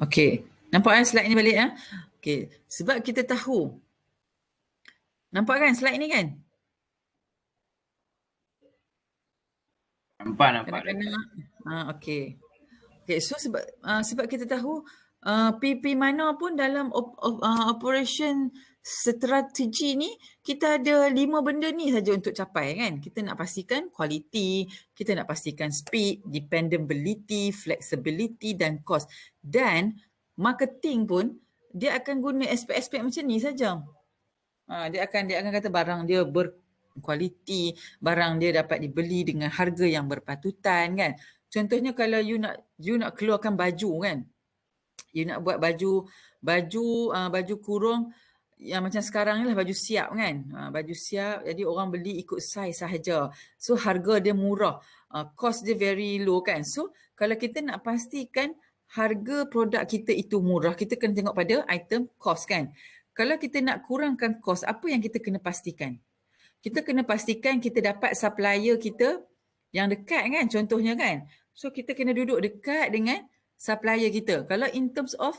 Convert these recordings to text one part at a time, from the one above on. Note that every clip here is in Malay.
Okey. Nampak kan slide ni balik? Okey. Sebab kita tahu. Nampak kan slide ni kan? Nampak. Kadang-kadang. Okey. Okay, so sebab kita tahu PP mana pun dalam operation strategi ni kita ada 5 benda ni saja untuk capai kan. Kita nak pastikan quality, kita nak pastikan speed, dependability, flexibility dan cost. Dan marketing pun dia akan guna aspek-aspek macam ni saja. Dia akan kata barang dia berkualiti, barang dia dapat dibeli dengan harga yang berpatutan kan. Contohnya kalau you nak keluarkan baju kan. You nak buat baju kurung yang macam sekarang ni lah baju siap kan. Baju siap jadi orang beli ikut saiz sahaja. So harga dia murah. Cost dia very low kan. So kalau kita nak pastikan harga produk kita itu murah, kita kena tengok pada item cost kan. Kalau kita nak kurangkan kos, apa yang kita kena pastikan? Kita kena pastikan kita dapat supplier kita yang dekat kan, contohnya kan. So kita kena duduk dekat dengan supplier kita. Kalau in terms of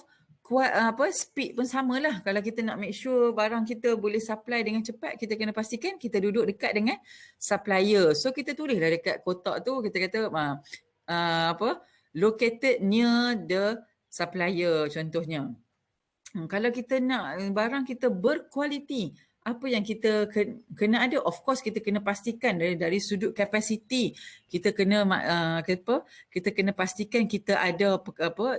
speed pun samalah. Kalau kita nak make sure barang kita boleh supply dengan cepat, kita kena pastikan kita duduk dekat dengan supplier. So kita tulislah dekat kotak tu, kita kata located near the supplier contohnya. Kalau kita nak barang kita berkualiti, apa yang kita kena ada? Of course kita kena pastikan dari sudut kapasiti, kita kena kita kena pastikan kita ada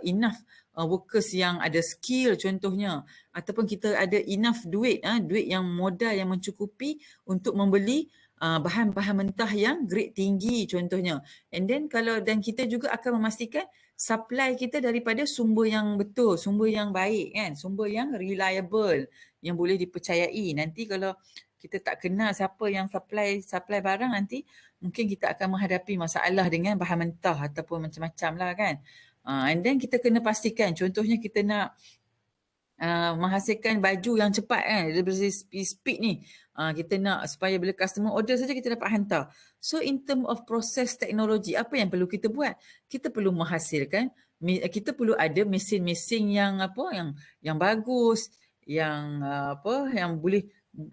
enough workers yang ada skill contohnya, ataupun kita ada enough duit yang modal yang mencukupi untuk membeli bahan-bahan mentah yang grade tinggi contohnya. And then dan kita juga akan memastikan supply kita daripada sumber yang betul, sumber yang baik kan, sumber yang reliable, yang boleh dipercayai. Nanti kalau kita tak kenal siapa yang supply barang, nanti mungkin kita akan menghadapi masalah dengan bahan mentah ataupun macam-macam lah kan. And then kita kena pastikan, contohnya kita nak menghasilkan baju yang cepat kan, dari speed ni. Kita nak supaya bila customer order saja kita dapat hantar. So in term of process teknologi, apa yang perlu kita buat? Kita perlu menghasilkan, kita perlu ada mesin-mesin yang yang bagus, yang yang boleh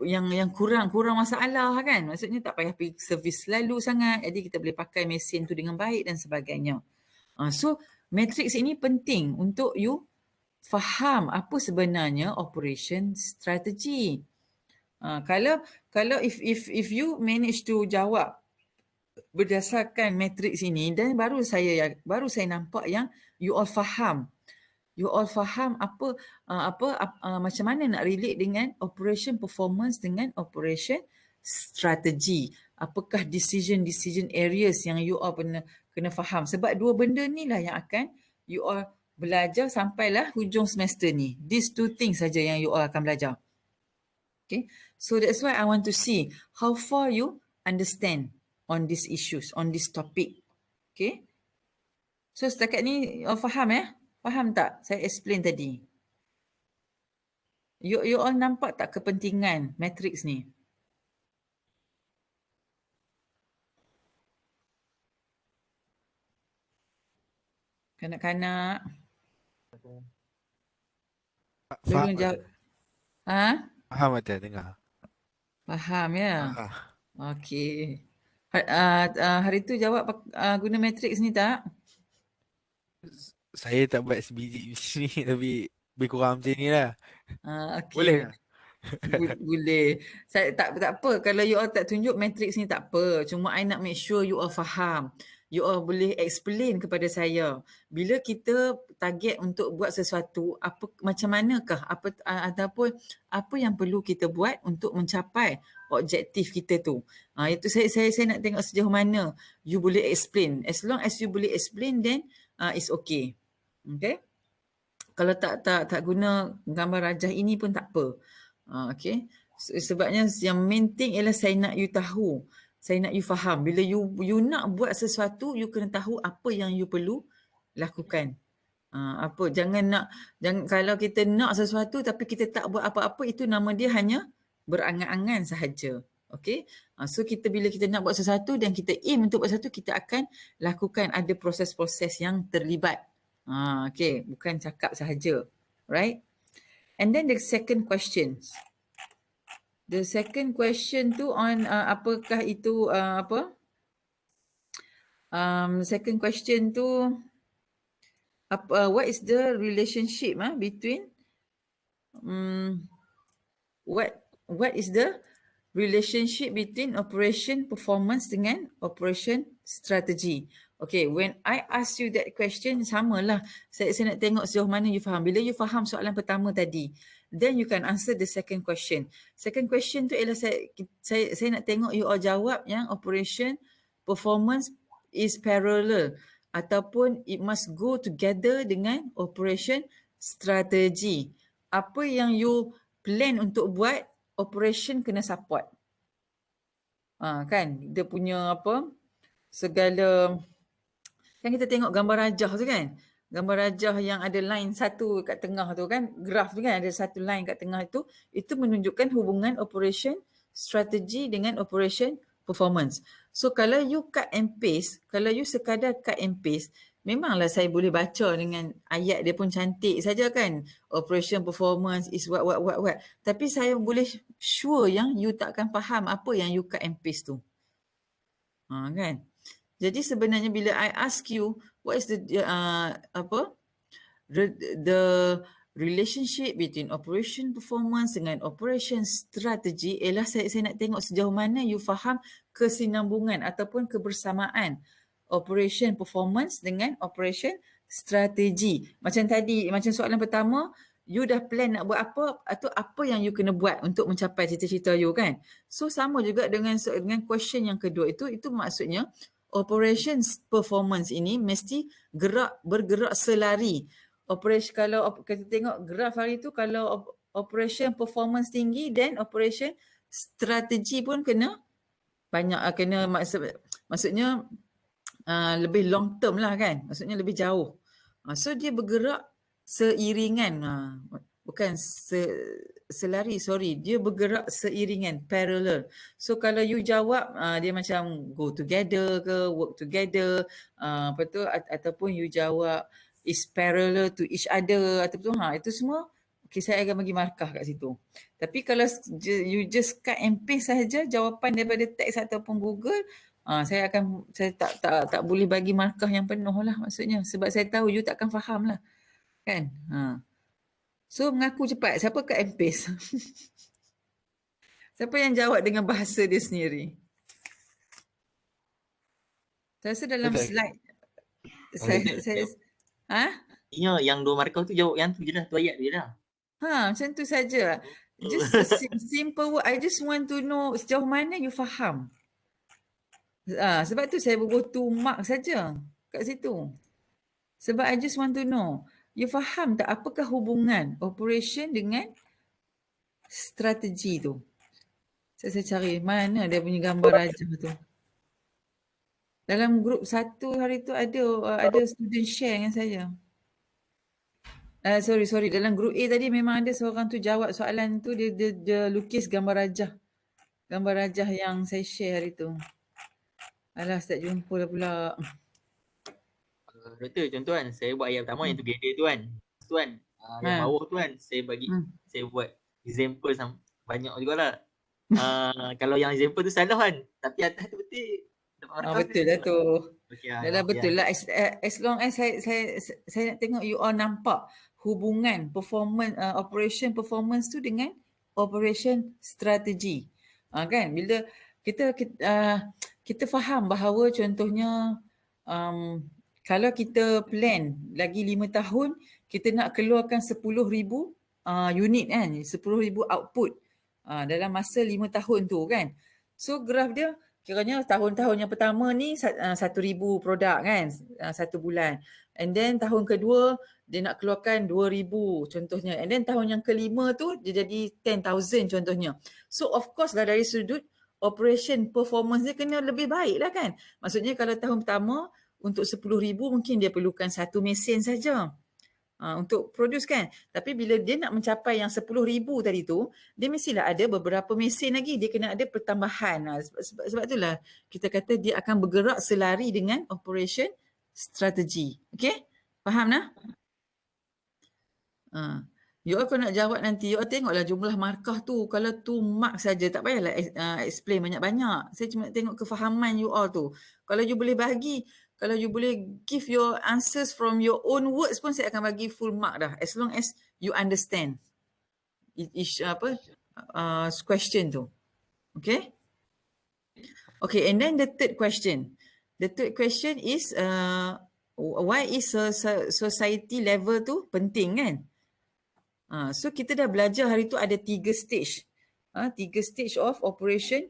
yang kurang masalah kan. Maksudnya tak payah pergi servis selalu sangat. Jadi kita boleh pakai mesin tu dengan baik dan sebagainya. So matrix ini penting untuk you faham apa sebenarnya operation strategy. Kalau if you manage to jawab berdasarkan matrix ini, dan baru saya nampak yang you all faham. You all faham macam mana nak relate dengan operation performance dengan operation strategy. Apakah decision areas yang you all kena faham. Sebab dua benda ni lah yang akan you all belajar sampailah hujung semester ni. These two things saja yang you all akan belajar. Okay. So that's why I want to see how far you understand on these issues, on this topic. Okay. So setakat ni you all faham Faham tak saya explain tadi? You all nampak tak kepentingan matrix ni? Kanak-kanak. Faham jawab. Faham ada dengar. Faham ya? Okey. Hari tu jawab guna matrix ni tak? Saya tak buat sebiji macam ni tapi lebih kurang macam ni lah. Okay. Boleh tak? Boleh. Saya tak apa. Kalau you all tak tunjuk matrix ni tak apa. Cuma I nak make sure you all faham. You all boleh explain kepada saya. Bila kita target untuk buat sesuatu, macam manakah ataupun apa yang perlu kita buat untuk mencapai objektif kita tu. Itu saya nak tengok sejauh mana you boleh explain. As long as you boleh explain, then it's okay. Okay? Kalau tak guna gambar rajah ini pun tak apa. Okay. Sebabnya yang main thing ialah saya nak you tahu. Saya nak you faham. Bila you nak buat sesuatu, you kena tahu apa yang you perlu lakukan. Jangan kalau kita nak sesuatu tapi kita tak buat apa-apa, itu nama dia hanya berangan-angan sahaja. Okay. So bila kita nak buat sesuatu dan kita aim untuk buat sesuatu, kita akan lakukan ada proses-proses yang terlibat. Okay, bukan cakap sahaja. Right? And then the second question. The second question tu on apakah itu second question tu what is the relationship between what is the relationship between operation performance dengan operation strategy. Okay, when I ask you that question, samalah. Saya nak tengok sejauh mana you faham. Bila you faham soalan pertama tadi, then you can answer the second question. Second question tu ialah saya nak tengok you all jawab yang operation performance is parallel ataupun it must go together dengan operation strategy. Apa yang you plan untuk buat, operation kena support. Kan, dia punya segala, kan kita tengok gambar rajah tu kan, gambar rajah yang ada line satu kat tengah tu kan, graf tu kan ada satu line kat tengah itu menunjukkan hubungan operation strategi dengan operation performance. So kalau you cut and paste, kalau you sekadar cut and paste, memanglah saya boleh baca dengan ayat dia pun cantik saja kan, operation performance is what. Tapi saya boleh sure yang you takkan faham apa yang you cut and paste tu. Kan? Jadi sebenarnya bila I ask you what is the relationship between operation performance dengan operation strategy, ialah saya nak tengok sejauh mana you faham kesinambungan ataupun kebersamaan operation performance dengan operation strategy. Macam tadi, macam soalan pertama, you dah plan nak buat apa atau apa yang you kena buat untuk mencapai cita-cita you kan. So sama juga dengan question yang kedua itu maksudnya operation performance ini mesti bergerak selari. Operation, kalau kita tengok graf hari tu, kalau operation performance tinggi, then operation strategi pun kena banyak, kena maksudnya lebih long term lah kan, maksudnya lebih jauh. So dia bergerak seiringan, bukan selari, dia bergerak seiringan, parallel. So kalau you jawab dia macam go together ke, work together, ataupun you jawab is parallel to each other, ataupun itu semua, okay, saya akan bagi markah kat situ. Tapi kalau you just cut and paste sahaja jawapan daripada teks ataupun Google, saya tak boleh bagi markah yang penuh lah maksudnya, sebab saya tahu you takkan faham lah kan. So mengaku cepat, siapa cut and paste? Siapa yang jawab dengan bahasa dia sendiri? Saya rasa dalam slide yang 2 markah tu jawab yang tu je lah, tu ayat je lah. Macam tu saja. Just simple word. I just want to know sejauh mana you faham. Sebab tu saya go to mark saja kat situ. Sebab I just want to know, you faham tak apakah hubungan operation dengan strategi tu? Saya cari mana dia punya gambar rajah tu. Dalam grup 1 hari tu ada student share dengan saya. Sorry. Dalam grup A tadi memang ada seorang tu jawab soalan tu, dia lukis gambar rajah. Gambar rajah yang saya share hari tu. Alah, tak jumpa lah pula. Doktor, contoh kan, saya buat ayat pertama yang together tu kan. Yang bawah tu kan, saya buat example banyak jugalah. Kalau yang example tu salah kan, tapi atas tu betul. Betul lah tu. Betul lah. As long as saya nak tengok you all nampak hubungan operation performance tu dengan operation strategi. Kan, bila kita faham bahawa contohnya kalau kita plan lagi 5 tahun, kita nak keluarkan 10,000 unit kan, 10,000 output dalam masa 5 tahun tu kan. So graf dia kiranya tahun-tahun yang pertama ni 1,000 produk kan, 1 bulan. And then tahun kedua dia nak keluarkan 2,000 contohnya. And then tahun yang kelima tu dia jadi 10,000 contohnya. So of course lah dari sudut operation performance dia kena lebih baik lah kan. Maksudnya kalau tahun pertama untuk 10,000 mungkin dia perlukan 1 mesin saja untuk produce kan. Tapi bila dia nak mencapai yang 10,000 tadi tu, dia mestilah ada beberapa mesin lagi, dia kena ada pertambahan. Sebab itulah kita kata dia akan bergerak selari dengan operation strategi. Okay? Faham nah? You all kalau nak jawab nanti, you all tengoklah jumlah markah tu. Kalau tu mark saja, tak payahlah explain banyak-banyak. Saya cuma tengok kefahaman you all tu. Kalau you boleh bagi, kalau you boleh give your answers from your own words pun saya akan bagi full mark dah. As long as you understand each question tu. Okay? Okay, and then the third question. The third question is, why is society level tu penting kan? So kita dah belajar hari tu ada 3 stage. 3 stage of operation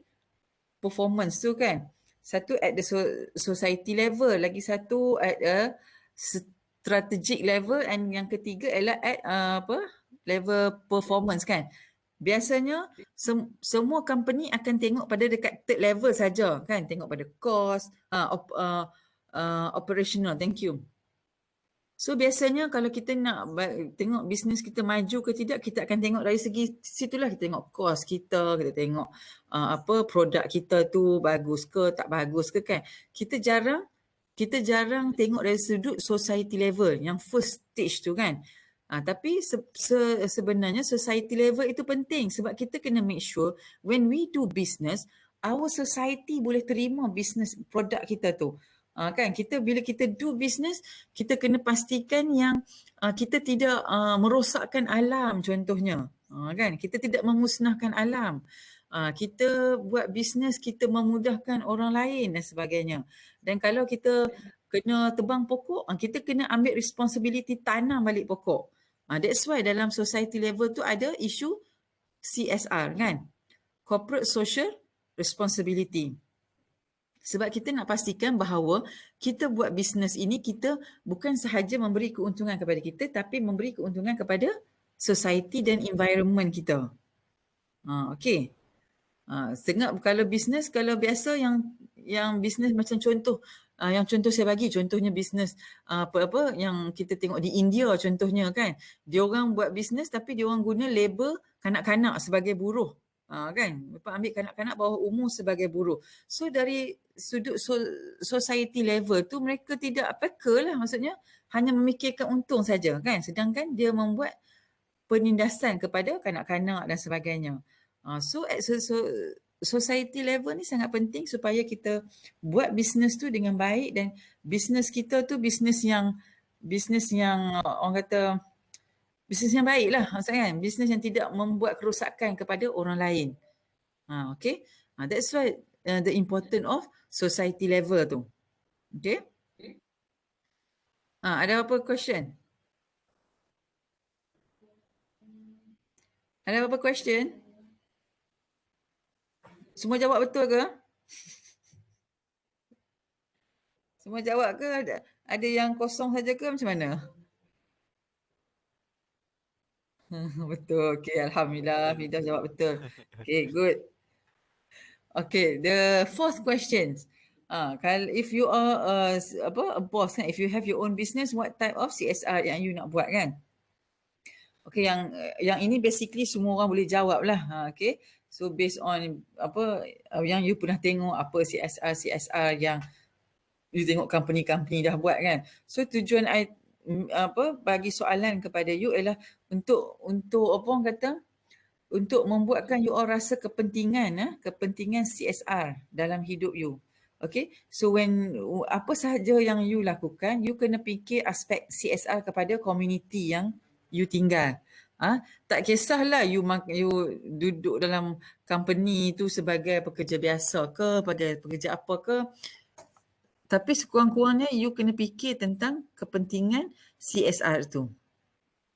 performance tu kan. Satu at the society level, lagi satu at a strategic level, and yang ketiga ialah at level performance kan. Biasanya semua company akan tengok pada dekat third level saja kan, tengok pada cost, operational. Thank you. So biasanya kalau kita nak tengok bisnes kita maju ke tidak, kita akan tengok dari segi situlah. Kita tengok kos kita tengok produk kita tu bagus ke tak bagus ke kan. Kita jarang tengok dari sudut society level, yang first stage tu kan. Tapi sebenarnya society level itu penting sebab kita kena make sure when we do business, our society boleh terima business produk kita tu. Kan kita bila kita do business, kita kena pastikan yang kita tidak merosakkan alam contohnya. Kan kita tidak memusnahkan alam. Kita buat business, kita memudahkan orang lain dan sebagainya. Dan kalau kita kena tebang pokok, kita kena ambil responsibility tanam balik pokok. That's why dalam society level tu ada isu CSR kan, Corporate Social Responsibility. Sebab kita nak pastikan bahawa kita buat bisnes ini, kita bukan sahaja memberi keuntungan kepada kita, tapi memberi keuntungan kepada society dan environment kita. Okay. Setengah kalau bisnes, kalau biasa yang bisnes macam contoh, yang contoh saya bagi, contohnya bisnes apa yang kita tengok di India contohnya kan. Dia orang buat bisnes tapi dia orang guna label kanak-kanak sebagai buruh. Kan, Bapak ambil kanak-kanak bawah umur sebagai buruh. So dari sudut society level tu mereka tidak peka lah, maksudnya hanya memikirkan untung saja kan, sedangkan dia membuat penindasan kepada kanak-kanak dan sebagainya. So at society level ni sangat penting supaya kita buat bisnes tu dengan baik, dan bisnes kita tu bisnes yang orang kata bisnes yang baik lah, maksudnya kan, bisnes yang tidak membuat kerosakan kepada orang lain. Okay, that's why the important of society level tu. Okay, ada apa question? Ada apa question? Semua jawab betul ke? Semua jawab ke? Ada yang kosong saja ke macam mana? Betul. Okay, Alhamdulillah. Fidah jawab betul. Okay, good. Okay, the fourth question. Kalau if you are a boss kan, if you have your own business, what type of CSR yang you nak buat kan? Okay, yang ini basically semua orang boleh jawab lah. Okay, so based on apa yang you pernah tengok, apa CSR yang you tengok company-company dah buat kan. So tujuan I bagi soalan kepada you ialah untuk apa orang kata, untuk membuatkan you all rasa kepentingan CSR dalam hidup you. Okay, so when apa sahaja yang you lakukan, you kena fikir aspek CSR kepada community yang you tinggal. Tak kisahlah you duduk dalam company tu sebagai pekerja biasa ke, sebagai pekerja apa ke, tapi sekurang-kurangnya you kena fikir tentang kepentingan CSR tu.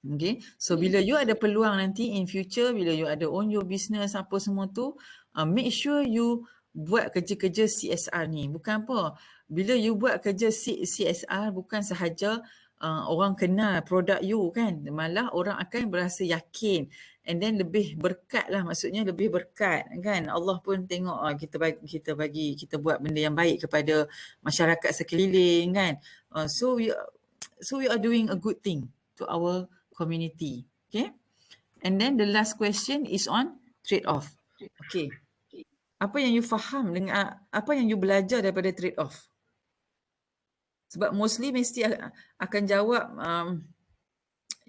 Okay, so bila you ada peluang nanti in future, bila you ada own your business apa semua tu, make sure you buat kerja-kerja CSR ni. Bukan apa, bila you buat kerja CSR bukan sahaja orang kenal produk you kan, malah orang akan berasa yakin, and then lebih berkat lah, maksudnya lebih berkat kan. Allah pun tengok kita buat benda yang baik kepada masyarakat sekeliling kan. So we are doing a good thing to our community. Okay, and then the last question is on trade-off. Okay, apa yang you faham dengan apa yang you belajar daripada trade-off? Sebab mostly mesti akan jawab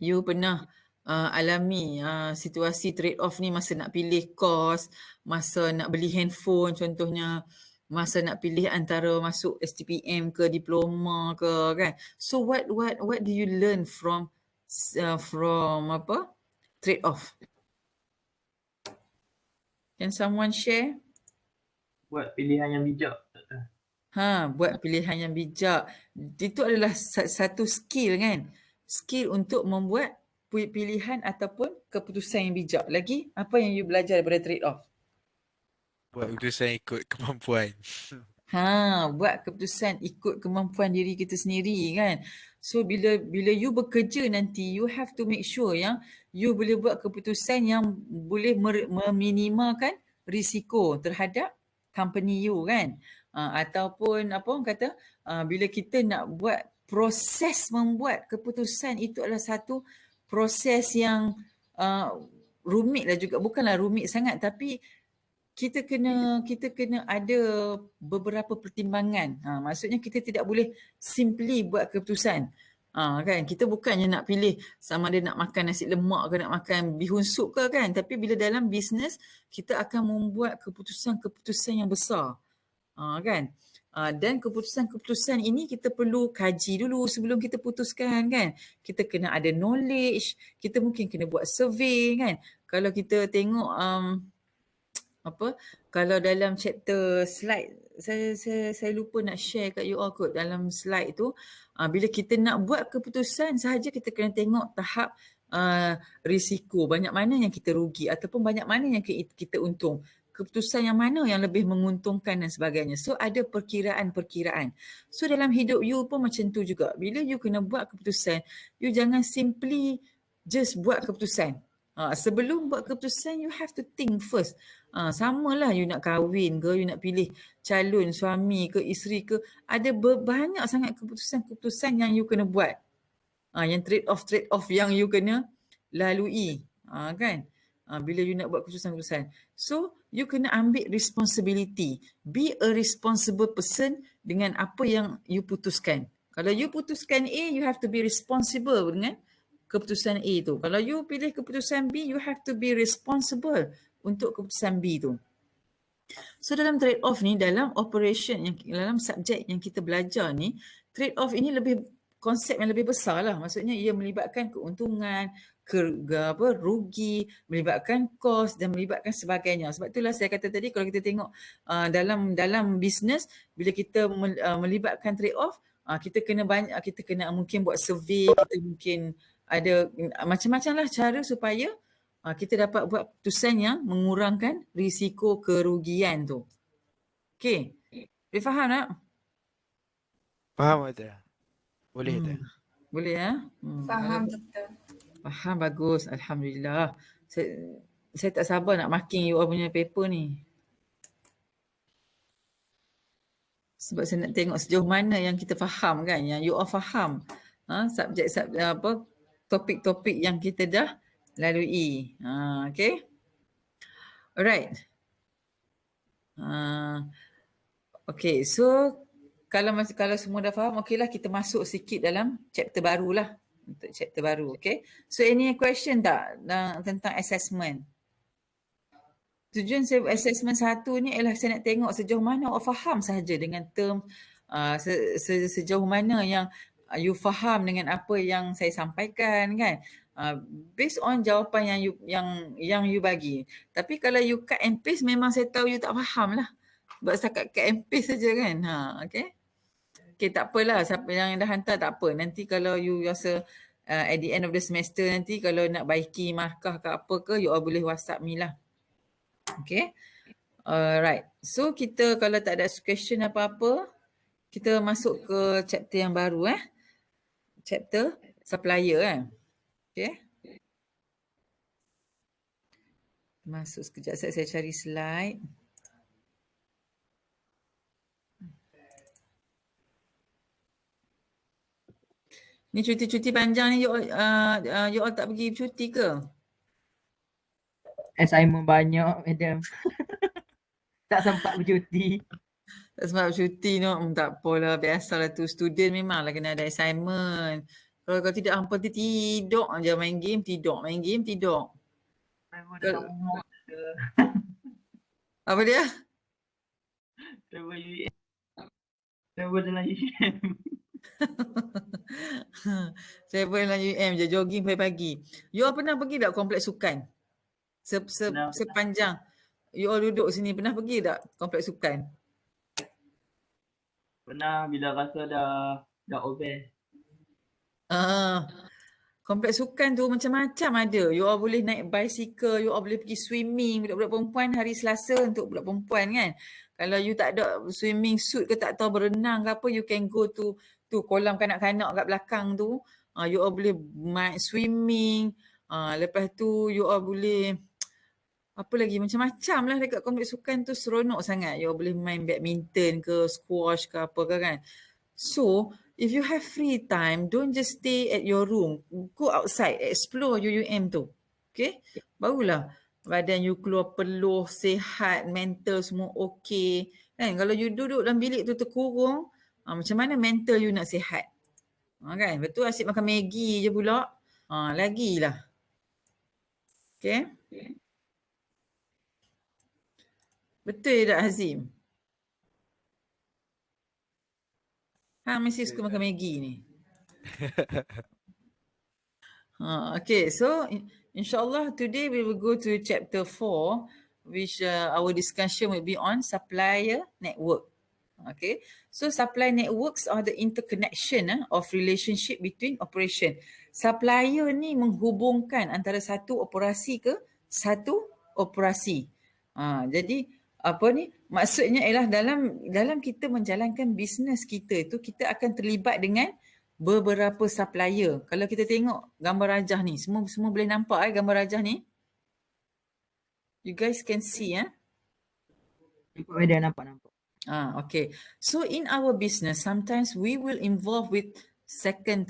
you pernah alami situasi trade off ni masa nak pilih kos, masa nak beli handphone contohnya, masa nak pilih antara masuk STPM ke diploma ke kan. So what do you learn from trade off? Can someone share? Buat pilihan yang bijak. Buat pilihan yang bijak. Itu adalah satu skill kan. Skill untuk membuat pilihan ataupun keputusan yang bijak. Lagi, apa yang you belajar daripada trade off? Buat keputusan ikut kemampuan. Buat keputusan ikut kemampuan diri kita sendiri kan. So bila you bekerja nanti, you have to make sure yang you boleh buat keputusan yang boleh meminimalkan risiko terhadap company you kan. Ataupun apa orang kata, bila kita nak buat proses membuat keputusan, itu adalah satu proses yang rumit lah juga. Bukanlah rumit sangat, tapi kita kena ada beberapa pertimbangan. Maksudnya kita tidak boleh simply buat keputusan. Kan, kita bukannya nak pilih sama ada nak makan nasi lemak ke nak makan bihun sup ke kan, tapi bila dalam bisnes kita akan membuat keputusan yang besar. Kan? Dan keputusan ini kita perlu kaji dulu sebelum kita putuskan kan. Kita kena ada knowledge, kita mungkin kena buat survey kan. Kalau kita tengok kalau dalam chapter slide, saya lupa nak share kat you all kot dalam slide tu, bila kita nak buat keputusan sahaja kita kena tengok tahap risiko, banyak mana yang kita rugi ataupun banyak mana yang kita untung, keputusan yang mana yang lebih menguntungkan dan sebagainya. So ada perkiraan-perkiraan. So dalam hidup you pun macam tu juga. Bila you kena buat keputusan, you jangan simply just buat keputusan. Sebelum buat keputusan, you have to think first. Samalah you nak kahwin ke, you nak pilih calon suami ke, isteri ke, ada banyak sangat keputusan-keputusan yang you kena buat. Yang trade off yang you kena lalui. Kan? Bila you nak buat keputusan-keputusan. So, you kena ambil responsibility. Be a responsible person dengan apa yang you putuskan. Kalau you putuskan A, you have to be responsible dengan keputusan A tu. Kalau you pilih keputusan B, you have to be responsible untuk keputusan B tu. So dalam trade off ni, dalam operation, dalam subjek yang kita belajar ni, trade off ini konsep yang lebih besar lah. Maksudnya ia melibatkan keuntungan, rugi, melibatkan kos dan melibatkan sebagainya. Sebab itulah saya kata tadi, kalau kita tengok dalam bisnes, bila kita melibatkan trade off, kita kena mungkin buat survey, kita mungkin ada macam-macam lah cara supaya kita dapat buat keputusan yang mengurangkan risiko kerugian tu. Okay. Boleh faham tak? Faham tak? Boleh tak? Boleh ya? Faham betul. Faham, bagus. Alhamdulillah. Saya tak sabar nak marking you all punya paper ni. Sebab saya nak tengok sejauh mana yang kita faham kan, yang you all faham topik-topik yang kita dah lalui. Okay. Alright. Okay, so kalau semua dah faham, okeylah kita masuk sikit dalam chapter barulah. Untuk chapter baru, okay. So any question tak tentang assessment? Tujuan saya assessment 1 ni ialah saya nak tengok sejauh mana awak faham sahaja dengan term, sejauh mana yang you faham dengan apa yang saya sampaikan kan. Based on jawapan yang you bagi. Tapi kalau you cut and paste, memang saya tahu you tak faham lah. Sebab setakat cut and paste saja kan. Okay. Okay, tak apalah. Siapa yang dah hantar tak apa. Nanti kalau you rasa at the end of the semester nanti kalau nak baiki markah ke apa ke, you all boleh WhatsApp me lah. Okay. Alright. So kita kalau tak ada question apa-apa, kita masuk ke chapter yang baru Chapter supplier kan. Okay. Masuk sekejap, saya cari slide. Ni cuti-cuti panjang ni you all tak pergi cuti ke? Assignment banyak, madam. Tak sempat bercuti. Tak sebab cuti no, tak apalah, biasalah tu. Student memanglah kena ada assignment. Kalau tidak hampa tidur je, main game, tidur. Main game, tidur. Apa dia? Travel UEM. Travel dalam UEM. Travel dalam UM je, jogging pagi-pagi. You all pernah pergi tak kompleks sukan? Sepanjang you all duduk sini, pernah pergi tak kompleks sukan? Pernah bila rasa dah over. Kompleks sukan tu macam-macam ada. You all boleh naik bicycle, you all boleh pergi swimming. Budak-budak perempuan hari Selasa untuk budak perempuan kan. Kalau you tak ada swimming suit ke, tak tahu berenang ke apa, you can go to kolam kanak-kanak kat belakang tu. You all boleh main swimming. Lepas tu you all boleh apa lagi, macam-macam lah dekat kompleks sukan tu, seronok sangat. You all boleh main badminton ke, squash ke apa ke kan. So, if you have free time, don't just stay at your room. Go outside, explore UUM tu. Okay? Barulah badan you keluar peluh, sihat, mental semua okay. Kan? Kalau you duduk dalam bilik tu terkurung, macam mana mental you nak sihat? Kan? Betul, asyik makan Maggi je pula. Lagilah. Okay? Betul tak Hazim? Mesti suka makan Maggi ni. Okay, so insyaAllah today we will go to chapter 4, which our discussion will be on supplier network. Okay, so supply networks are the interconnection of relationship between operation. Supplier ni menghubungkan antara satu operasi ke satu operasi. Jadi apa ni? Maksudnya ialah dalam kita menjalankan bisnes kita itu, kita akan terlibat dengan beberapa supplier. Kalau kita tengok gambar rajah ni, semua boleh nampak gambar rajah ni? You guys can see Nampak. Okay. So in our business, sometimes we will involve with second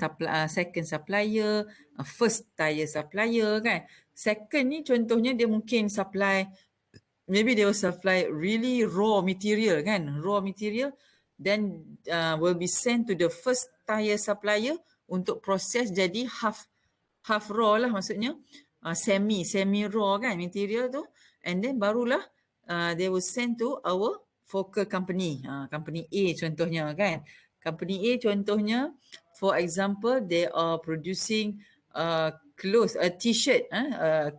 supplier, first tier supplier kan. Second ni contohnya dia mungkin supply, maybe they will supply really raw material kan. Raw material then will be sent to the first tier supplier untuk proses jadi half raw lah, maksudnya semi raw kan material tu, and then barulah they will send to our focal company, company A contohnya kan. Company A contohnya, for example, they are producing clothes, a t-shirt,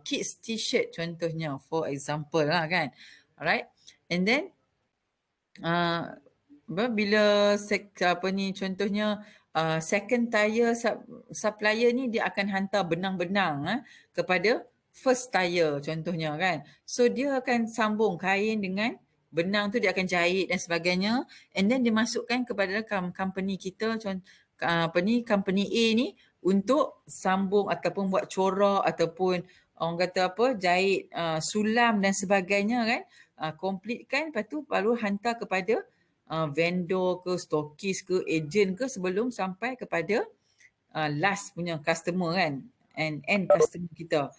kids t-shirt contohnya, for example lah kan. Alright, and then bila contohnya second tier supplier ni dia akan hantar benang-benang kepada first tier contohnya kan. So dia akan sambung kain dengan benang tu, dia akan jahit dan sebagainya, and then dia masukkan kepada company kita, company A ni, untuk sambung ataupun buat corak ataupun orang kata apa, jahit sulam dan sebagainya kan. Completekan, lepas tu baru hantar kepada vendor ke, stokis ke, agent ke, sebelum sampai kepada last punya customer kan, and end customer kita.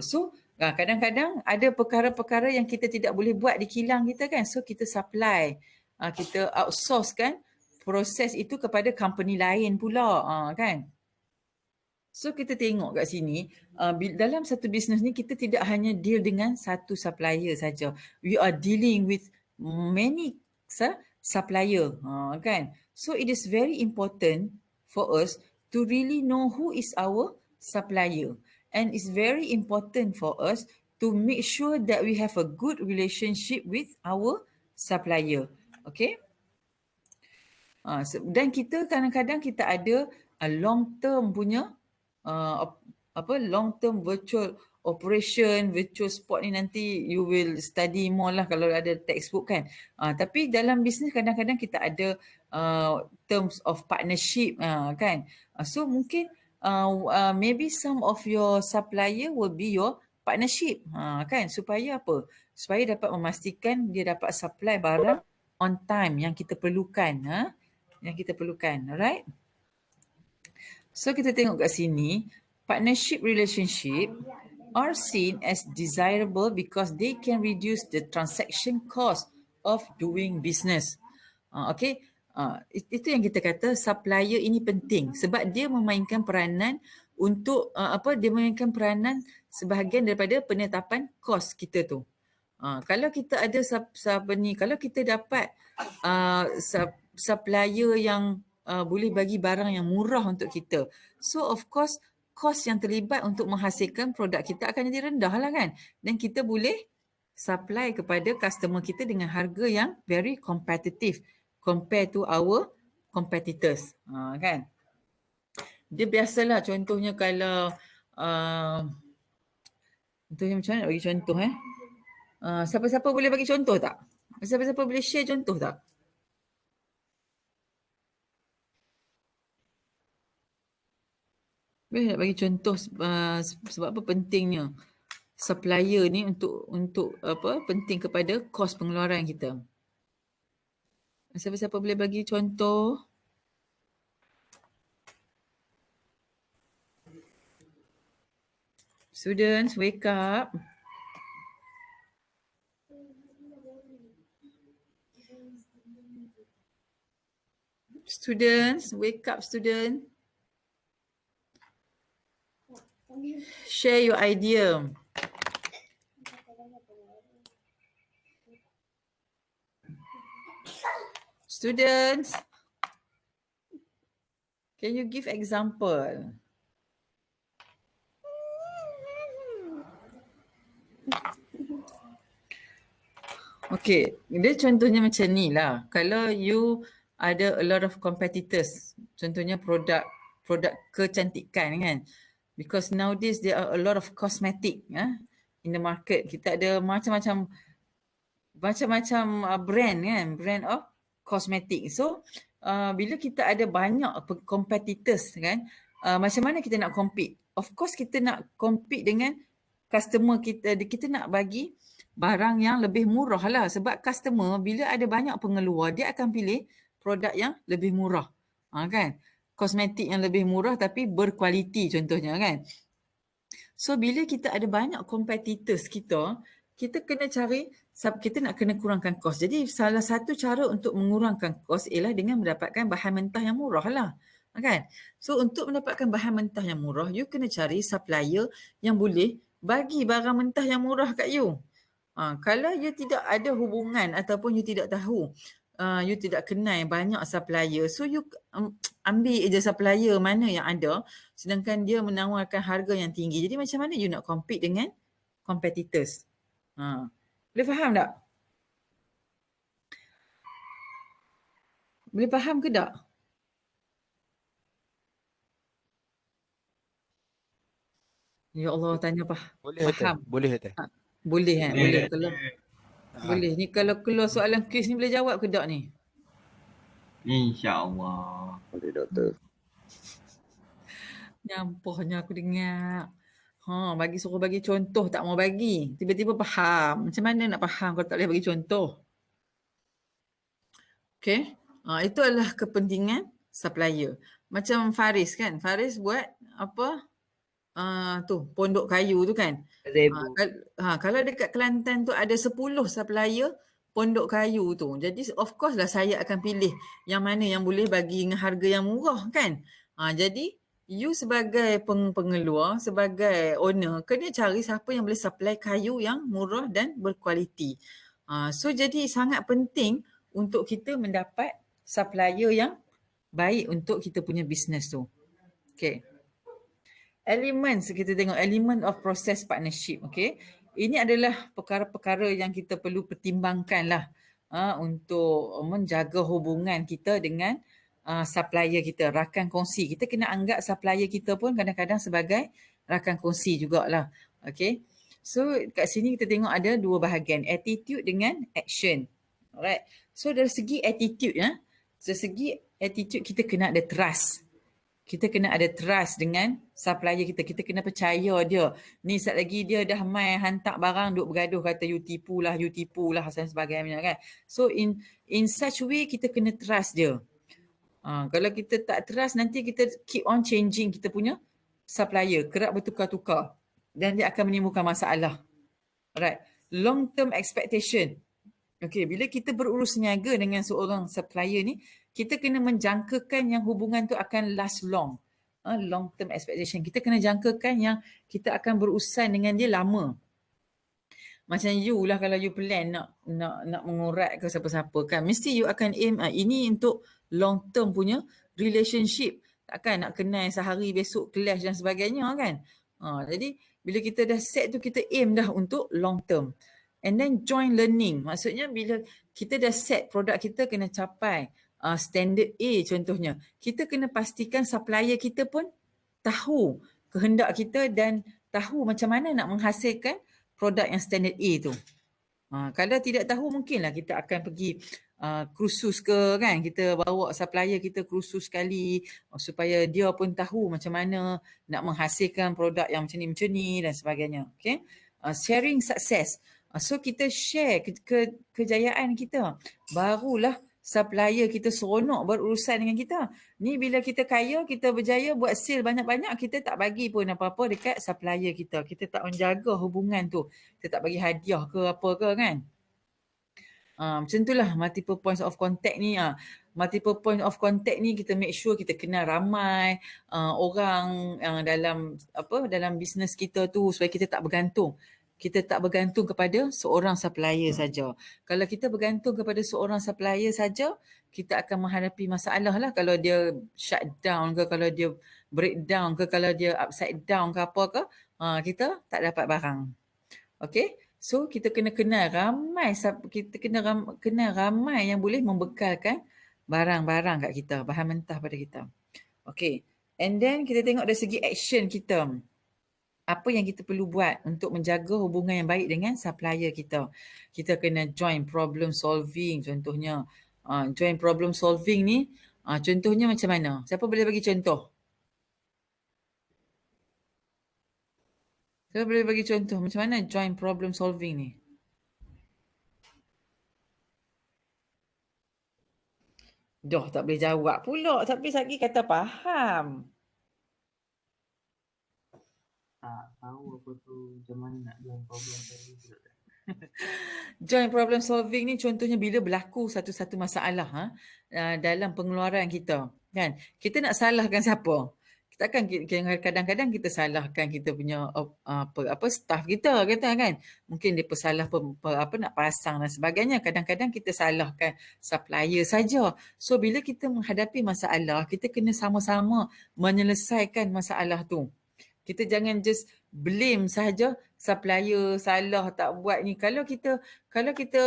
So kadang-kadang ada perkara-perkara yang kita tidak boleh buat di kilang kita kan, so kita supply, kita outsource kan proses itu kepada company lain pula kan. So kita tengok kat sini, dalam satu bisnes ni kita tidak hanya deal dengan satu supplier saja. We are dealing with many supplier kan. So it is very important for us to really know who is our supplier, and it's very important for us to make sure that we have a good relationship with our supplier. Okay. Dan kita kadang-kadang kita ada long term punya long term virtual operation, virtual sport ni nanti you will study more lah kalau ada textbook kan. Tapi dalam bisnes kadang-kadang kita ada terms of partnership kan. So mungkin maybe some of your supplier will be your partnership kan, supaya apa? Supaya dapat memastikan dia dapat supply barang on time yang kita perlukan, alright. So kita tengok kat sini, partnership relationship are seen as desirable because they can reduce the transaction cost of doing business. Okay. Itu yang kita kata supplier ini penting sebab dia memainkan peranan untuk dia memainkan peranan sebahagian daripada penetapan kos kita tu. Kalau kita ada kalau kita dapat supplier yang boleh bagi barang yang murah untuk kita, so of course kos yang terlibat untuk menghasilkan produk kita akan jadi rendah lah kan, dan kita boleh supply kepada customer kita dengan harga yang very competitive compare to our competitors. Kan? Dia biasalah contohnya kalau contohnya macam mana nak bagi contoh siapa-siapa boleh bagi contoh tak? Siapa-siapa boleh share contoh tak? Boleh nak bagi contoh sebab apa pentingnya supplier ni untuk penting kepada kos pengeluaran kita. Siapa-siapa boleh bagi contoh? Students, wake up. Students, wake up, student. Share your idea. Students, can you give example? Okay, dia contohnya macam ni lah. Kalau you ada a lot of competitors, contohnya produk kecantikan kan. Because nowadays there are a lot of cosmetic in the market. Kita ada macam-macam brand kan, brand of cosmetic. So bila kita ada banyak competitors kan, macam mana kita nak compete? Of course kita nak compete dengan customer kita. Kita nak bagi barang yang lebih murah lah. Sebab customer bila ada banyak pengeluar, dia akan pilih produk yang lebih murah. Kan? Kosmetik yang lebih murah tapi berkualiti contohnya kan. So bila kita ada banyak competitors kita kena cari, kita nak kena kurangkan kos. Jadi salah satu cara untuk mengurangkan kos ialah dengan mendapatkan bahan mentah yang murah lah. Kan? So untuk mendapatkan bahan mentah yang murah, you kena cari supplier yang boleh bagi barang mentah yang murah kat you. Kalau you tidak ada hubungan ataupun you tidak tahu, you tidak kenal banyak supplier, so you ambil je supplier mana yang ada sedangkan dia menawarkan harga yang tinggi. Jadi macam mana you nak compete dengan competitors? Boleh faham tak? Boleh faham ke tak? Ya Allah, tanya faham. Boleh tak? Boleh kan? Boleh. Kalau boleh. Ni kalau keluar soalan kuis ni boleh jawab ke tak ni? InsyaAllah. Boleh doktor. Nyampahnya aku dengar. Suruh bagi contoh tak mau bagi. Tiba-tiba faham. Macam mana nak faham kalau tak boleh bagi contoh? Okay. Itu adalah kepentingan supplier. Macam Faris kan. Faris buat apa? Pondok kayu tu kan. Kalau dekat Kelantan tu ada 10 supplier pondok kayu tu. Jadi of course lah saya akan pilih yang mana yang boleh bagi dengan harga yang murah kan. Jadi you sebagai pengeluar, sebagai owner, kena cari siapa yang boleh supply kayu yang murah dan berkualiti. So jadi sangat penting untuk kita mendapat supplier yang baik untuk kita punya bisnes tu. Okay. Elements, kita tengok element of process partnership. Okay. Ini adalah perkara-perkara yang kita perlu pertimbangkan lah untuk menjaga hubungan kita dengan supplier kita, rakan kongsi. Kita kena anggap supplier kita pun kadang-kadang sebagai rakan kongsi jugalah. Okay. So kat sini kita tengok ada dua bahagian, attitude dengan action. Alright. So dari segi attitude dari segi attitude kita kena ada trust. Kita kena ada trust dengan supplier kita. Kita kena percaya dia. Ni sat lagi dia dah mai hantar barang duk bergaduh kata you tipu lah dan sebagainya kan. So in such way kita kena trust dia. Kalau kita tak trust nanti kita keep on changing kita punya supplier. Kerap bertukar-tukar. Dan dia akan menimbulkan masalah. Alright. Long term expectation. Okey, bila kita berurus niaga dengan seorang supplier ni, kita kena menjangkakan yang hubungan tu akan last long. Long term expectation. Kita kena jangkakan yang kita akan berurusan dengan dia lama. Macam you lah kalau you plan nak mengurat ke siapa-siapa kan, mesti you akan aim ini untuk long term punya relationship. Takkan nak kenal sehari besok clash dan sebagainya kan. Jadi bila kita dah set tu, kita aim dah untuk long term. And then joint learning. Maksudnya bila kita dah set produk kita kena capai standard A contohnya, kita kena pastikan supplier kita pun tahu kehendak kita dan tahu macam mana nak menghasilkan produk yang standard A tu. Kalau tidak tahu, mungkinlah kita akan pergi kursus ke kan, kita bawa supplier kita kursus sekali supaya dia pun tahu macam mana nak menghasilkan produk yang macam ni dan sebagainya. Okay? Sharing success. So kita share kejayaan kita. Barulah supplier kita seronok berurusan dengan kita. Ni bila kita kaya, kita berjaya buat sale banyak-banyak, kita tak bagi pun apa-apa dekat supplier kita. Kita tak menjaga hubungan tu. Kita tak bagi hadiah ke apa ke kan. Macam itulah multiple points of contact ni. Multiple point of contact ni kita make sure kita kenal ramai orang dalam bisnes kita tu supaya kita tak bergantung. Kita tak bergantung kepada seorang supplier saja. Kalau kita bergantung kepada seorang supplier saja, kita akan menghadapi masalah lah kalau dia shut down ke, kalau dia breakdown ke, kalau dia upside down ke apa ke, kita tak dapat barang. Okay? So kita kena kenal ramai, kita kena kenal ramai yang boleh membekalkan barang-barang kat kita, bahan mentah pada kita. Okay. And then kita tengok dari segi action kita. Apa yang kita perlu buat untuk menjaga hubungan yang baik dengan supplier kita. Kita kena join problem solving contohnya. Join problem solving ni contohnya macam mana? Siapa boleh bagi contoh? Siapa boleh bagi contoh macam mana join problem solving ni? Dah tak boleh jawab pula, tapi lagi kata faham. Tak tahu apa tu, macam mana nak join problem solving pula. Join problem solving ni contohnya bila berlaku satu-satu masalah dalam pengeluaran kita. Kan? Kita nak salahkan siapa? Kita akan kadang-kadang kita salahkan kita punya staff kita kata kan. Mungkin dia salah nak pasang dan sebagainya. Kadang-kadang kita salahkan supplier saja. So bila kita menghadapi masalah, kita kena sama-sama menyelesaikan masalah tu. Kita jangan just blame sahaja supplier salah tak buat ni. Kalau kita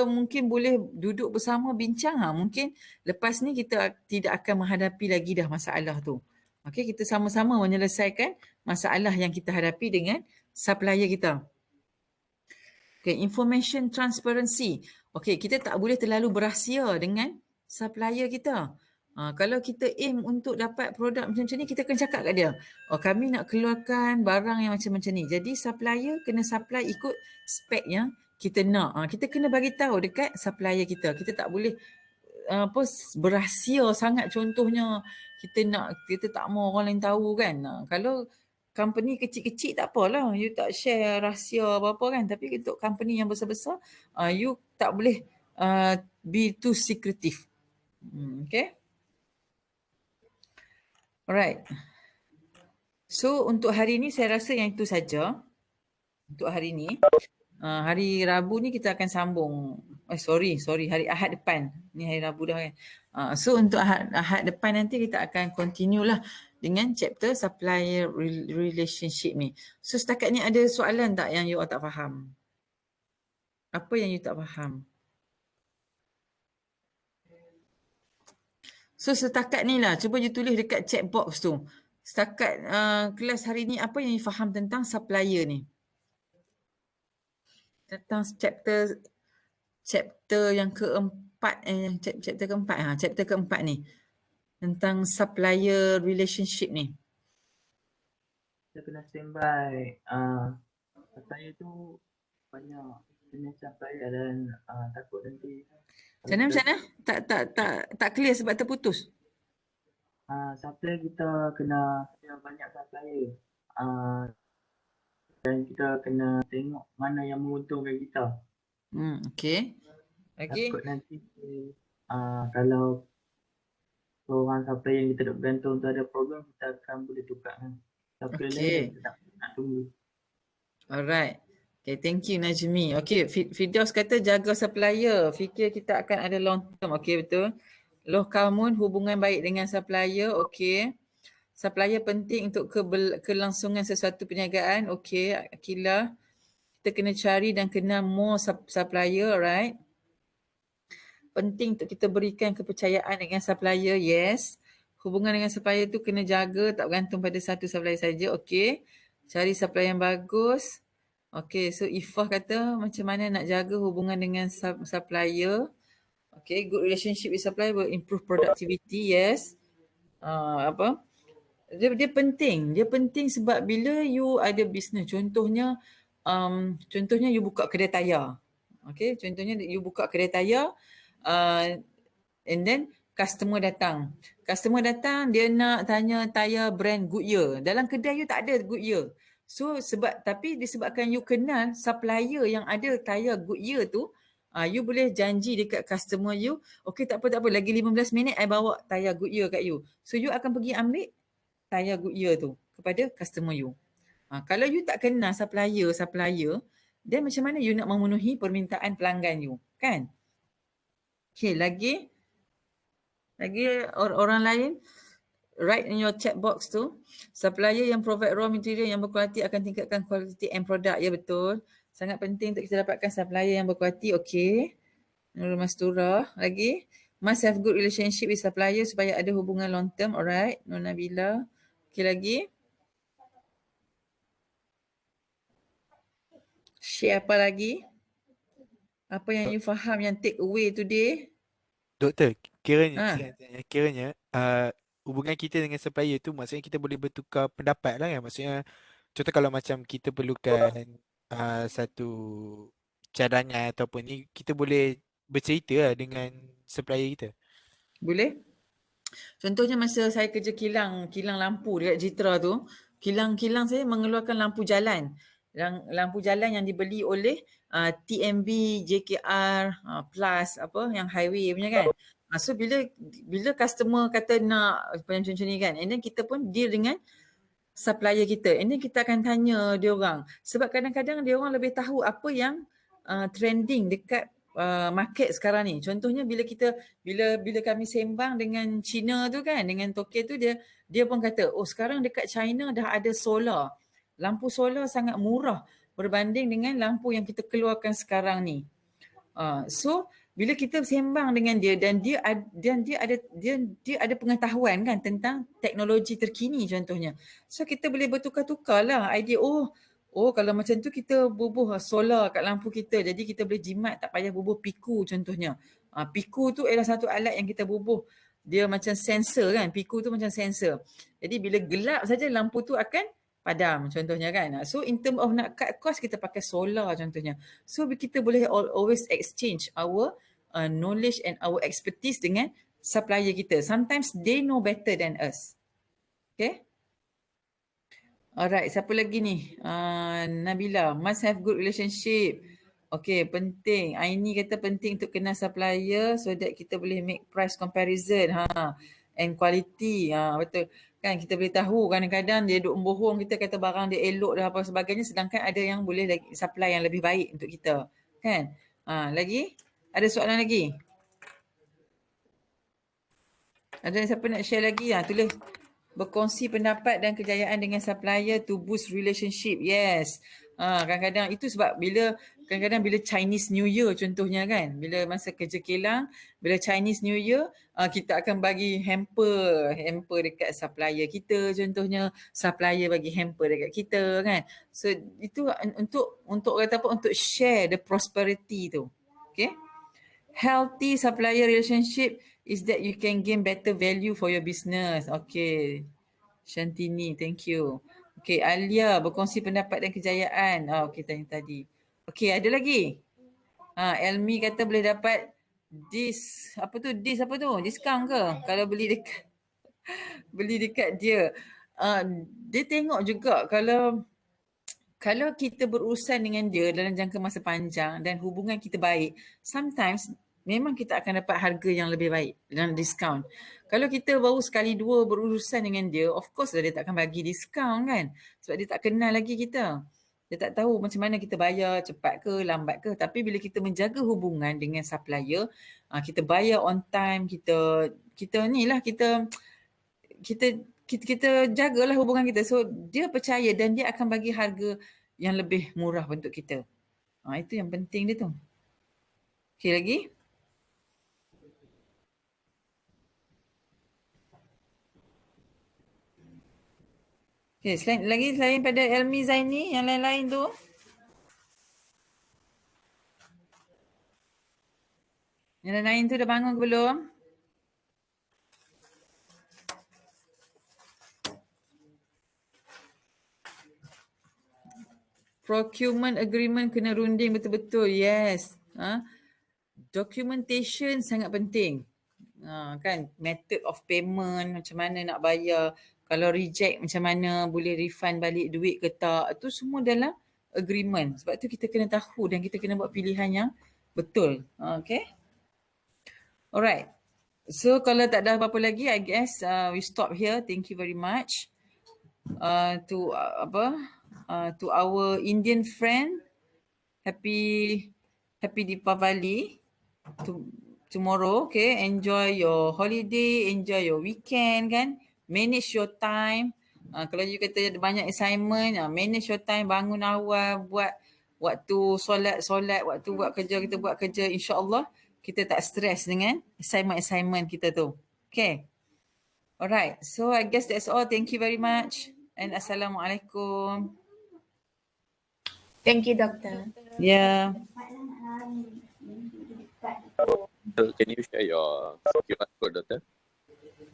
mungkin boleh duduk bersama bincang, mungkin lepas ni kita tidak akan menghadapi lagi dah masalah tu. Okey, kita sama-sama menyelesaikan masalah yang kita hadapi dengan supplier kita. Okay, information transparency. Okay, kita tak boleh terlalu berahsia dengan supplier kita. Kalau kita aim untuk dapat produk macam ni, kita kena cakap kat dia. Kami nak keluarkan barang yang macam ni. Jadi supplier kena supply ikut spek yang kita nak. Kita kena bagi tahu dekat supplier kita. Kita tak boleh berahsia sangat. Contohnya kita tak mau orang lain tahu kan. Kalau company kecil-kecil tak apalah, you tak share rahsia apa-apa kan. Tapi untuk company yang besar-besar, you tak boleh be too secretive. Okay. Alright. So untuk hari ni saya rasa yang itu saja. Untuk hari ni. Hari Rabu ni kita akan sambung. Sorry. Hari Ahad depan. Ni hari Rabu dah kan. So untuk Ahad depan nanti kita akan continue lah dengan chapter supplier relationship ni. So setakat ni ada soalan tak yang you tak faham? Apa yang you tak faham? So setakat ni lah, cuba you tulis dekat chat box tu. Setakat kelas hari ni, apa yang you faham tentang supplier ni? Tentang chapter yang keempat, chapter keempat ni. Tentang supplier relationship ni. Kita kena standby. Supplier tu banyak jenis supplier dan takut nanti. Macam mana? Tak clear sebab terputus. Supplier kita kena banyak supplier. Dan kita kena tengok mana yang menguntungkan kita. Okay. Lagi? Takut nanti kalau seorang supplier yang kita nak bergantung tu ada problem, kita akan boleh tukar kan supplier lain dan kita tak nak tunggu. Alright. Okay, thank you Najmi. Okay, Firdaus kata jaga supplier. Fikir kita akan ada long term. Okay, betul. Loh Kamun, hubungan baik dengan supplier. Okay. Supplier penting untuk kelangsungan sesuatu perniagaan. Okay, Akilah. Kita kena cari dan kenal more supplier, right? Penting untuk kita berikan kepercayaan dengan supplier, yes. Hubungan dengan supplier tu kena jaga, tak bergantung pada satu supplier saja. Okay. Cari supplier yang bagus. Okay, so Ifah kata macam mana nak jaga hubungan dengan supplier. Okay, good relationship with supplier will improve productivity, yes. Apa? Dia penting. Dia penting sebab bila you ada business, contohnya you buka kedai tayar. Okay, contohnya you buka kedai tayar and then customer datang. Customer datang, dia nak tanya tayar brand Goodyear. Dalam kedai you tak ada Goodyear. So tapi disebabkan you kenal supplier yang ada tayar Goodyear tu, you boleh janji dekat customer you, okay tak apa, lagi 15 minit I bawa tayar Goodyear kat you. So you akan pergi ambil tayar Goodyear tu kepada customer you. Kalau you tak kenal supplier, then macam mana you nak memenuhi permintaan pelanggan you, kan? Okay, lagi orang lain, write in your chat box tu, supplier yang provide raw material yang berkualiti akan tingkatkan kualiti end product. Ya, betul. Sangat penting untuk kita dapatkan supplier yang berkualiti. Okay. Nurul Mastura. Lagi, must have good relationship with supplier supaya ada hubungan long term. Alright. Nur Nabila. Okay, lagi. Share apa lagi? Apa yang you faham yang take away today? Doktor, kiranya hubungan kita dengan supplier tu maksudnya kita boleh bertukar pendapat lah kan. Maksudnya contoh kalau macam kita perlukan satu cadangan ataupun ni, kita boleh bercerita lah dengan supplier kita. Boleh. Contohnya masa saya kerja kilang lampu dekat Jitra tu, kilang saya mengeluarkan lampu jalan. Lampu jalan yang dibeli oleh TMB, JKR, Plus yang highway punya kan. So bila customer kata nak macam ni kan, and then kita pun deal dengan supplier kita. And then kita akan tanya dia orang. Sebab kadang-kadang dia orang lebih tahu apa yang trending dekat market sekarang ni. Contohnya bila kami sembang dengan China tu kan, dengan Tokyo tu, dia pun kata, oh sekarang dekat China dah ada solar. Lampu solar sangat murah berbanding dengan lampu yang kita keluarkan sekarang ni. So bila kita sembang dengan dia dan dia ada pengetahuan kan tentang teknologi terkini contohnya. So kita boleh bertukar-tukar lah idea. Oh kalau macam tu kita bubuh solar kat lampu kita, jadi kita boleh jimat, tak payah bubuh piku contohnya. Piku tu adalah satu alat yang kita bubuh. Dia macam sensor kan, piku tu macam sensor. Jadi bila gelap saja lampu tu akan padam contohnya kan. So in term of nak cut cost, kita pakai solar contohnya. So kita boleh always exchange our knowledge and our expertise dengan supplier kita. Sometimes they know better than us. Okay. Alright, siapa lagi ni? Nabila, must have good relationship. Okay, penting. Aini kata penting untuk kenal supplier so that kita boleh make price comparison. And quality. Betul. Kan kita boleh tahu kadang-kadang dia duk bohong kita, kata barang dia elok dan apa sebagainya, sedangkan ada yang boleh supply yang lebih baik untuk kita. Kan? Lagi? Ada soalan lagi? Ada siapa nak share lagi? Tulis. Berkongsi pendapat dan kejayaan dengan supplier to boost relationship. Yes. Kadang-kadang itu sebab bila Chinese New Year contohnya kan, bila masa kerja kilang, bila Chinese New Year, kita akan bagi hamper dekat supplier kita contohnya, supplier bagi hamper dekat kita kan. So itu untuk kata apa, untuk share the prosperity tu. Okay. Healthy supplier relationship is that you can gain better value for your business. Okay. Shantini, thank you. Okay, Alia berkongsi pendapat dan kejayaan. Okay, tadi. Okay, ada lagi? Elmi kata boleh dapat diskaun ke? Kalau beli dekat dia. Dia tengok juga kalau kita berurusan dengan dia dalam jangka masa panjang dan hubungan kita baik, sometimes memang kita akan dapat harga yang lebih baik dengan diskaun. Kalau kita baru sekali dua berurusan dengan dia, of course lah dia tak akan bagi diskaun kan. Sebab dia tak kenal lagi kita. Dia tak tahu macam mana kita bayar, cepat ke, lambat ke. Tapi bila kita menjaga hubungan dengan supplier, kita bayar on time, kita jagalah hubungan kita. So dia percaya dan dia akan bagi harga yang lebih murah untuk kita. Itu yang penting dia tu. Okey lagi? Okay, selain pada Elmi Zaini, yang lain-lain tu? Yang lain-lain tu dah bangun ke belum? Procurement agreement kena runding betul-betul. Yes. Documentation sangat penting. Kan, method of payment, macam mana nak bayar. Kalau reject, macam mana boleh refund balik duit ke tak. Itu semua dalam agreement. Sebab tu kita kena tahu dan kita kena buat pilihan yang betul. Okay. Alright. So kalau tak ada apa-apa lagi, I guess we stop here. Thank you very much to our Indian friend. Happy Deepavali tomorrow. Okay, enjoy your holiday, enjoy your weekend kan. Manage your time. Kalau you kata ada banyak assignment, manage your time, bangun awal, buat waktu solat, waktu buat kerja, kita buat kerja, insya-Allah kita tak stres dengan assignment kita tu. Okay. Alright. So I guess that's all. Thank you very much. And Assalamualaikum. Thank you, Doctor. Yeah. Can you share your QR code, Doctor?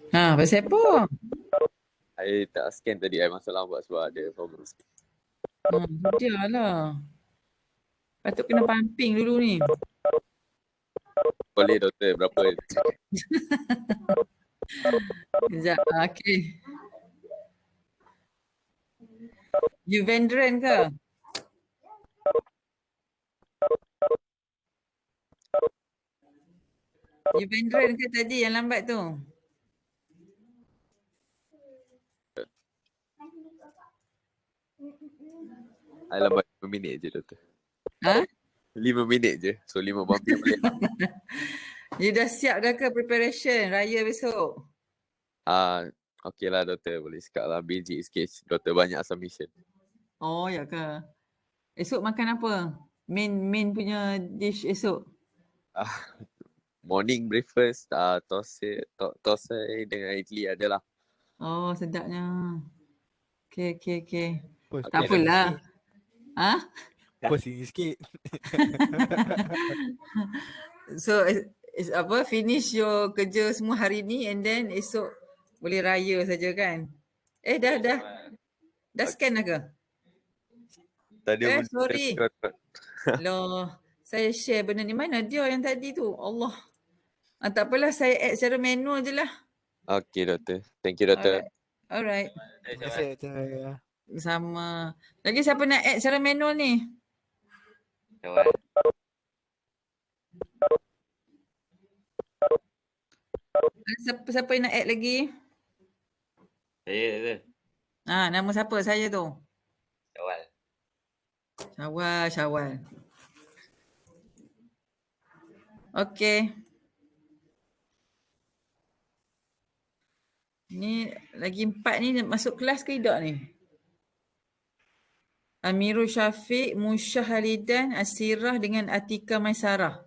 Pasal apa? I tak scan tadi, I masuk lambat sebab ada problem sikit. Sudahlah. Patut kena pumping dulu ni. Boleh, Doktor. Berapa? Sekejap. Okay. You veteran ke? You veteran ke tadi yang lambat tu? I lambat 5 minit je, Doktor. 5 minit je. So 5 bumping boleh. You dah siap dah ke preparation raya besok? Okay lah, Doktor. Boleh cakap lah. Basic sikit. Doktor banyak submission. Oh, ya ke? Esok makan apa? Main punya dish esok? Morning breakfast, tosai dengan idli adalah. Oh, sedapnya. Okay. Post Tak apalah. Post ini sikit. So, finish your kerja semua hari ni and then esok boleh raya saja kan? Dah scan dah ke? Tadi sorry. Loh, saya share benda ni. Mana dia yang tadi tu? Allah. Tak apalah, saya add secara manual je lah. Okay, Doktor. Thank you, Doktor. Alright. Terima kasih, Doktor. Sama. Lagi siapa nak add secara manual ni? Siapa yang nak add lagi? Saya. Nama siapa saya tu? Syawal. Okay. Ni lagi 4 ni masuk kelas ke tidak ni? Amirul Syafiq, Musyah Halidan, Asirah dengan Atika Maisarah.